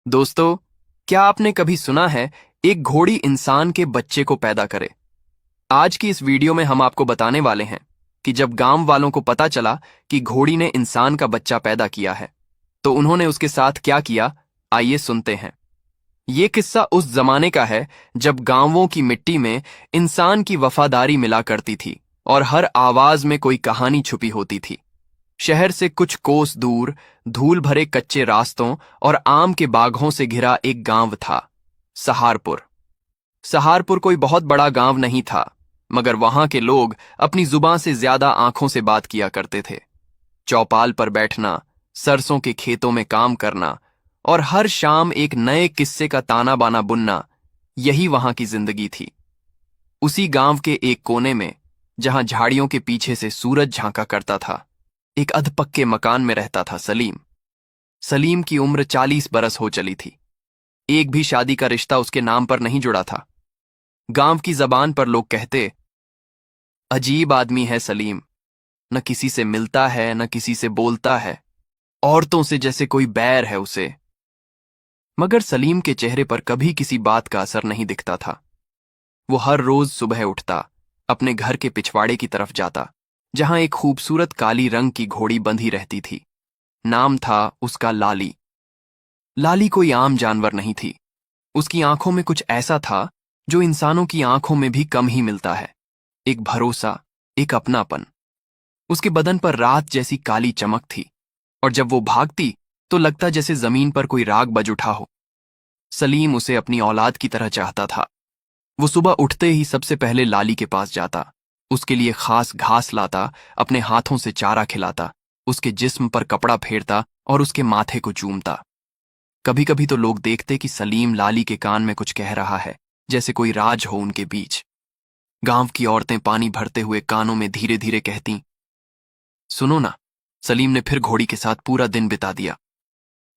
दोस्तों, क्या आपने कभी सुना है एक घोड़ी इंसान के बच्चे को पैदा करे? आज की इस वीडियो में हम आपको बताने वाले हैं कि जब गांव वालों को पता चला कि घोड़ी ने इंसान का बच्चा पैदा किया है, तो उन्होंने उसके साथ क्या किया। आइए सुनते हैं। ये किस्सा उस जमाने का है जब गांवों की मिट्टी में इंसान की वफादारी मिला करती थी और हर आवाज में कोई कहानी छुपी होती थी। शहर से कुछ कोस दूर धूल भरे कच्चे रास्तों और आम के बागों से घिरा एक गांव था, सहारपुर। सहारपुर कोई बहुत बड़ा गांव नहीं था, मगर वहां के लोग अपनी जुबान से ज्यादा आंखों से बात किया करते थे। चौपाल पर बैठना, सरसों के खेतों में काम करना और हर शाम एक नए किस्से का ताना बाना बुनना, यही वहां की जिंदगी थी। उसी गांव के एक कोने में, जहां झाड़ियों के पीछे से सूरज झांका करता था, एक अधपक्के मकान में रहता था सलीम। सलीम की उम्र 40 बरस हो चली थी। एक भी शादी का रिश्ता उसके नाम पर नहीं जुड़ा था। गांव की जबान पर लोग कहते, अजीब आदमी है सलीम, न किसी से मिलता है न किसी से बोलता है, औरतों से जैसे कोई बैर है उसे। मगर सलीम के चेहरे पर कभी किसी बात का असर नहीं दिखता था। वो हर रोज सुबह उठता, अपने घर के पिछवाड़े की तरफ जाता, जहां एक खूबसूरत काली रंग की घोड़ी बंधी रहती थी। नाम था उसका लाली। लाली कोई आम जानवर नहीं थी। उसकी आंखों में कुछ ऐसा था जो इंसानों की आंखों में भी कम ही मिलता है। एक भरोसा, एक अपनापन। उसके बदन पर रात जैसी काली चमक थी, और जब वो भागती तो लगता जैसे जमीन पर कोई राग बज उठा हो। सलीम उसे अपनी औलाद की तरह चाहता था। वो सुबह उठते ही सबसे पहले लाली के पास जाता, उसके लिए खास घास लाता, अपने हाथों से चारा खिलाता, उसके जिस्म पर कपड़ा फेरता और उसके माथे को चूमता। कभी कभी तो लोग देखते कि सलीम लाली के कान में कुछ कह रहा है, जैसे कोई राज हो उनके बीच। गांव की औरतें पानी भरते हुए कानों में धीरे धीरे कहती, सुनो ना, सलीम ने फिर घोड़ी के साथ पूरा दिन बिता दिया।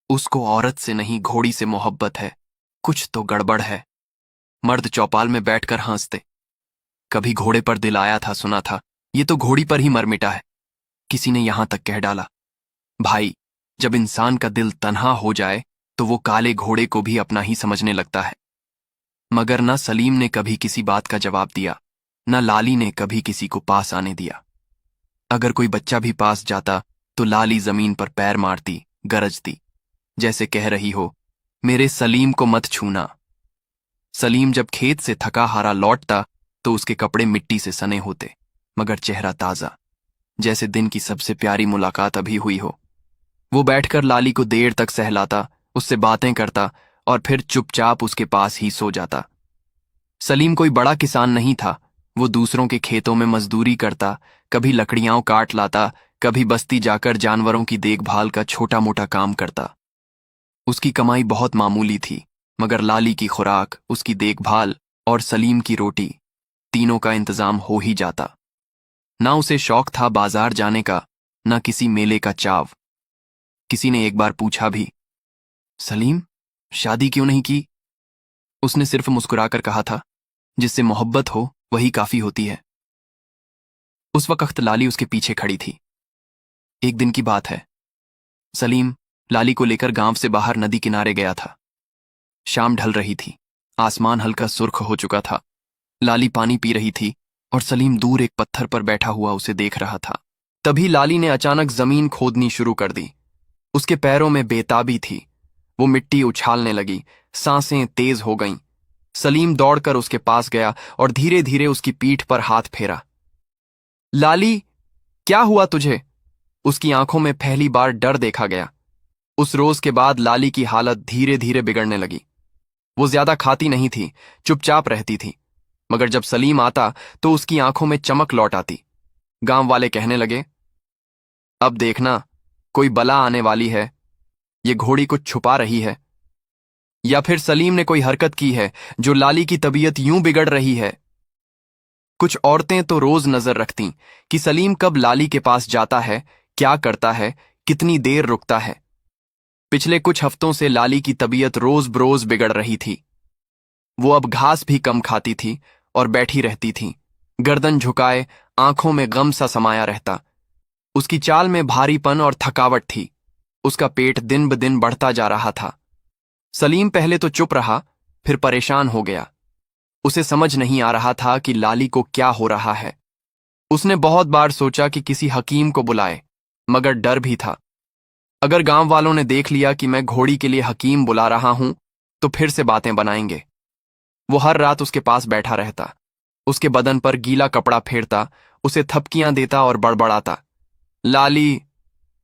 उसको औरत से नहीं घोड़ी से मोहब्बत है, कुछ तो गड़बड़ है। मर्द चौपाल में बैठकर हंसते, कभी घोड़े पर दिल आया था, सुना था, ये तो घोड़ी पर ही मर मिटा है। किसी ने यहां तक कह डाला, भाई, जब इंसान का दिल तन्हा हो जाए तो वो काले घोड़े को भी अपना ही समझने लगता है। मगर न सलीम ने कभी किसी बात का जवाब दिया, न लाली ने कभी किसी को पास आने दिया। अगर कोई बच्चा भी पास जाता तो लाली जमीन पर पैर मारती, गरजती, जैसे कह रही हो, मेरे सलीम को मत छूना। सलीम जब खेत से थका हारा लौटता तो उसके कपड़े मिट्टी से सने होते, मगर चेहरा ताजा, जैसे दिन की सबसे प्यारी मुलाकात अभी हुई हो। वो बैठकर लाली को देर तक सहलाता, उससे बातें करता और फिर चुपचाप उसके पास ही सो जाता। सलीम कोई बड़ा किसान नहीं था। वो दूसरों के खेतों में मजदूरी करता, कभी लकड़ियां काट लाता, कभी बस्ती जाकर जानवरों की देखभाल का छोटा मोटा काम करता। उसकी कमाई बहुत मामूली थी, मगर लाली की खुराक, उसकी देखभाल और सलीम की रोटी, तीनों का इंतजाम हो ही जाता। ना उसे शौक था बाजार जाने का, ना किसी मेले का चाव। किसी ने एक बार पूछा भी, सलीम, शादी क्यों नहीं की? उसने सिर्फ मुस्कुराकर कहा था, जिससे मोहब्बत हो वही काफी होती है। उस वक्त लाली उसके पीछे खड़ी थी। एक दिन की बात है। सलीम लाली को लेकर गांव से बाहर नदी किनारे गया था। शाम ढल रही थी, आसमान हल्का सुर्ख हो चुका था। लाली पानी पी रही थी और सलीम दूर एक पत्थर पर बैठा हुआ उसे देख रहा था। तभी लाली ने अचानक जमीन खोदनी शुरू कर दी। उसके पैरों में बेताबी थी। वो मिट्टी उछालने लगी, सांसें तेज हो गईं। सलीम दौड़कर उसके पास गया और धीरे धीरे उसकी पीठ पर हाथ फेरा। लाली, क्या हुआ तुझे? उसकी आंखों में पहली बार डर देखा गया। उस रोज के बाद लाली की हालत धीरे धीरे बिगड़ने लगी। वो ज्यादा खाती नहीं थी, चुपचाप रहती थी, मगर जब सलीम आता तो उसकी आंखों में चमक लौट आती। गांव वाले कहने लगे, अब देखना, कोई बला आने वाली है, ये घोड़ी कुछ छुपा रही है, या फिर सलीम ने कोई हरकत की है जो लाली की तबीयत यूं बिगड़ रही है। कुछ औरतें तो रोज नजर रखतीं कि सलीम कब लाली के पास जाता है, क्या करता है, कितनी देर रुकता है। पिछले कुछ हफ्तों से लाली की तबीयत रोज बरोज बिगड़ रही थी। वो अब घास भी कम खाती थी और बैठी रहती थी, गर्दन झुकाए, आंखों में गम सा समाया रहता। उसकी चाल में भारीपन और थकावट थी। उसका पेट दिन ब दिन बढ़ता जा रहा था। सलीम पहले तो चुप रहा, फिर परेशान हो गया। उसे समझ नहीं आ रहा था कि लाली को क्या हो रहा है। उसने बहुत बार सोचा कि किसी हकीम को बुलाए, मगर डर भी था। अगर गांव वालों ने देख लिया कि मैं घोड़ी के लिए हकीम बुला रहा हूं, तो फिर से बातें बनाएंगे। वो हर रात उसके पास बैठा रहता, उसके बदन पर गीला कपड़ा फेरता, उसे थपकियां देता और बड़बड़ाता, लाली,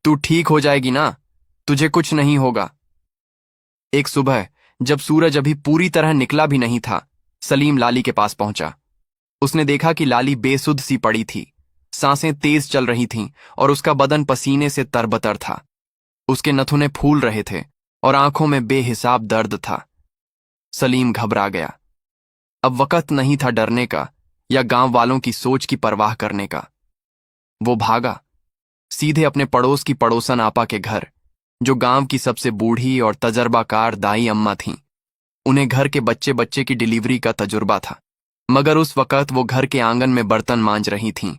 तू ठीक हो जाएगी ना, तुझे कुछ नहीं होगा। एक सुबह, जब सूरज अभी पूरी तरह निकला भी नहीं था, सलीम लाली के पास पहुंचा। उसने देखा कि लाली बेसुध सी पड़ी थी, सांसें तेज चल रही थीं और उसका बदन पसीने से तरबतर था। उसके नथुने फूल रहे थे और आंखों में बेहिसाब दर्द था। सलीम घबरा गया। अब वक्त नहीं था डरने का या गांव वालों की सोच की परवाह करने का। वो भागा सीधे अपने पड़ोस की पड़ोसन आपा के घर, जो गांव की सबसे बूढ़ी और तजर्बाकार दाई अम्मा थीं। उन्हें घर के बच्चे बच्चे की डिलीवरी का तजुर्बा था, मगर उस वक्त वो घर के आंगन में बर्तन मांज रही थीं।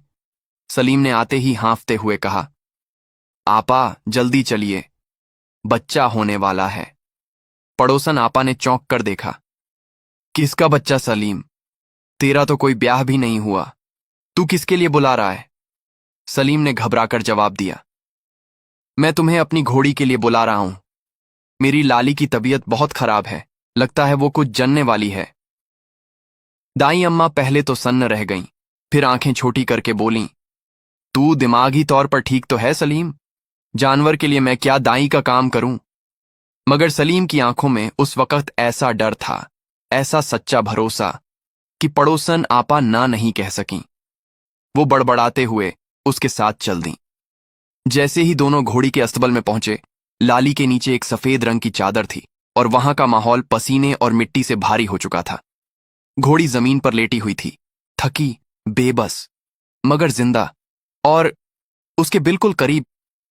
सलीम ने आते ही हाँफते हुए कहा, आपा, जल्दी चलिए, बच्चा होने वाला है। पड़ोसन आपा ने चौंक कर देखा। किसका बच्चा सलीम? तेरा तो कोई ब्याह भी नहीं हुआ, तू किसके लिए बुला रहा है? सलीम ने घबराकर जवाब दिया, मैं तुम्हें अपनी घोड़ी के लिए बुला रहा हूं। मेरी लाली की तबीयत बहुत खराब है, लगता है वो कुछ जनने वाली है। दाई अम्मा पहले तो सन्न रह गईं, फिर आंखें छोटी करके बोलीं, तू दिमागी तौर पर ठीक तो है सलीम? जानवर के लिए मैं क्या दाई का काम करूं? मगर सलीम की आंखों में उस वक्त ऐसा डर था, ऐसा सच्चा भरोसा, कि पड़ोसन आपा ना नहीं कह सकीं। वो बड़बड़ाते हुए उसके साथ चल दी। जैसे ही दोनों घोड़ी के अस्तबल में पहुंचे, लाली के नीचे एक सफेद रंग की चादर थी और वहां का माहौल पसीने और मिट्टी से भारी हो चुका था। घोड़ी जमीन पर लेटी हुई थी, थकी, बेबस, मगर जिंदा। और उसके बिल्कुल करीब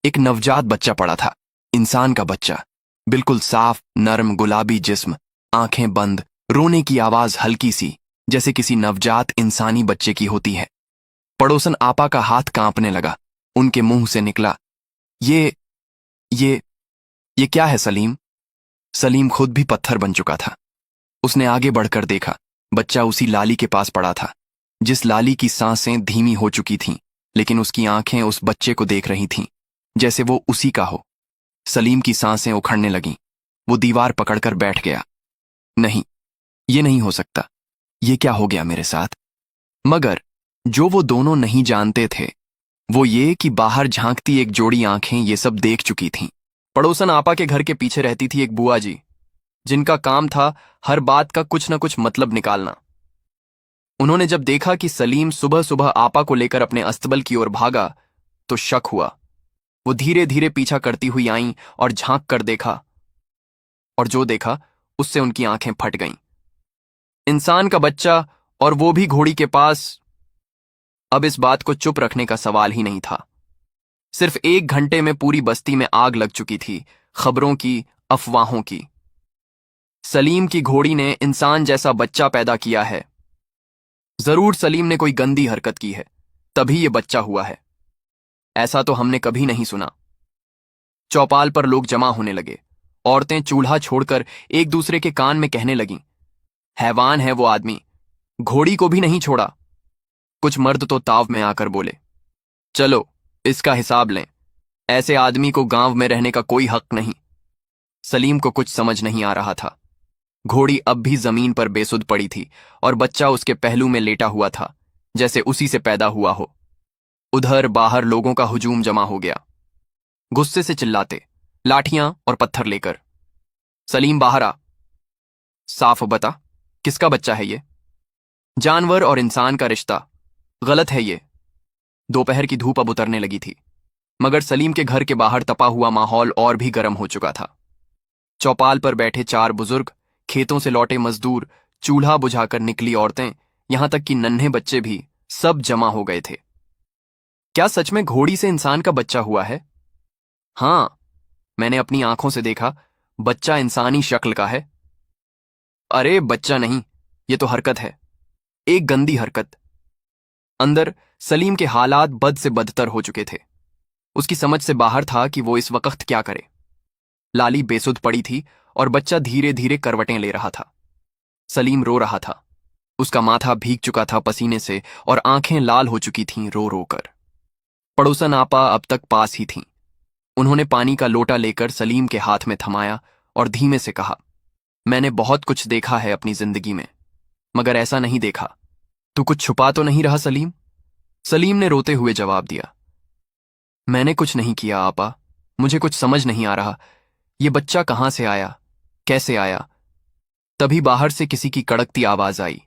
एक नवजात बच्चा पड़ा था, इंसान का बच्चा, बिल्कुल साफ, नर्म, गुलाबी जिस्म, आंखें बंद, रोने की आवाज हल्की सी, जैसे किसी नवजात इंसानी बच्चे की होती है। पड़ोसन आपा का हाथ कांपने लगा। उनके मुंह से निकला, ये ये ये क्या है सलीम? सलीम खुद भी पत्थर बन चुका था। उसने आगे बढ़कर देखा, बच्चा उसी लाली के पास पड़ा था, जिस लाली की सांसें धीमी हो चुकी थीं, लेकिन उसकी आंखें उस बच्चे को देख रही थीं, जैसे वो उसी का हो। सलीम की सांसें उखड़ने लगीं। वो दीवार पकड़कर बैठ गया। नहीं, ये नहीं हो सकता। ये क्या हो गया मेरे साथ? मगर जो वो दोनों नहीं जानते थे, वो ये कि बाहर झांकती एक जोड़ी आंखें ये सब देख चुकी थीं। पड़ोसन आपा के घर के पीछे रहती थी एक बुआ जी, जिनका काम था हर बात का कुछ न कुछ मतलब निकालना। उन्होंने जब देखा कि सलीम सुबह सुबह आपा को लेकर अपने अस्तबल की ओर भागा, तो शक हुआ। वो धीरे धीरे पीछा करती हुई आईं और झांक कर देखा, और जो देखा उससे उनकी आंखें फट गईं। इंसान का बच्चा, और वो भी घोड़ी के पास। अब इस बात को चुप रखने का सवाल ही नहीं था। सिर्फ 1 घंटे में पूरी बस्ती में आग लग चुकी थी, खबरों की, अफवाहों की। सलीम की घोड़ी ने इंसान जैसा बच्चा पैदा किया है। जरूर सलीम ने कोई गंदी हरकत की है, तभी ये बच्चा हुआ है। ऐसा तो हमने कभी नहीं सुना। चौपाल पर लोग जमा होने लगे। औरतें चूल्हा छोड़कर एक दूसरे के कान में कहने लगीं, हैवान है वो आदमी, घोड़ी को भी नहीं छोड़ा। कुछ मर्द तो ताव में आकर बोले, चलो इसका हिसाब लें, ऐसे आदमी को गांव में रहने का कोई हक नहीं। सलीम को कुछ समझ नहीं आ रहा था। घोड़ी अब भी जमीन पर बेसुध पड़ी थी और बच्चा उसके पहलू में लेटा हुआ था, जैसे उसी से पैदा हुआ हो। उधर बाहर लोगों का हुजूम जमा हो गया, गुस्से से चिल्लाते, लाठियां और पत्थर लेकर। सलीम बाहर आ, साफ बता, किसका बच्चा है ये? जानवर और इंसान का रिश्ता गलत है ये। दोपहर की धूप अब उतरने लगी थी, मगर सलीम के घर के बाहर तपा हुआ माहौल और भी गर्म हो चुका था। चौपाल पर बैठे 4 बुजुर्ग, खेतों से लौटे मजदूर, चूल्हा बुझाकर निकली औरतें, यहां तक कि नन्हे बच्चे भी, सब जमा हो गए थे। क्या सच में घोड़ी से इंसान का बच्चा हुआ है? हां, मैंने अपनी आंखों से देखा, बच्चा इंसानी शक्ल का है। अरे बच्चा नहीं, ये तो हरकत है, एक गंदी हरकत। अंदर सलीम के हालात बद से बदतर हो चुके थे। उसकी समझ से बाहर था कि वो इस वक्त क्या करे। लाली बेसुध पड़ी थी और बच्चा धीरे धीरे करवटें ले रहा था। सलीम रो रहा था। उसका माथा भीग चुका था पसीने से और आंखें लाल हो चुकी थीं रो रो कर। पड़ोसन आपा अब तक पास ही थीं। उन्होंने पानी का लोटा लेकर सलीम के हाथ में थमाया और धीमे से कहा, मैंने बहुत कुछ देखा है अपनी जिंदगी में, मगर ऐसा नहीं देखा। तू कुछ छुपा तो नहीं रहा सलीम? सलीम ने रोते हुए जवाब दिया, मैंने कुछ नहीं किया आपा, मुझे कुछ समझ नहीं आ रहा। ये बच्चा कहाँ से आया, कैसे आया? तभी बाहर से किसी की कड़कती आवाज आई।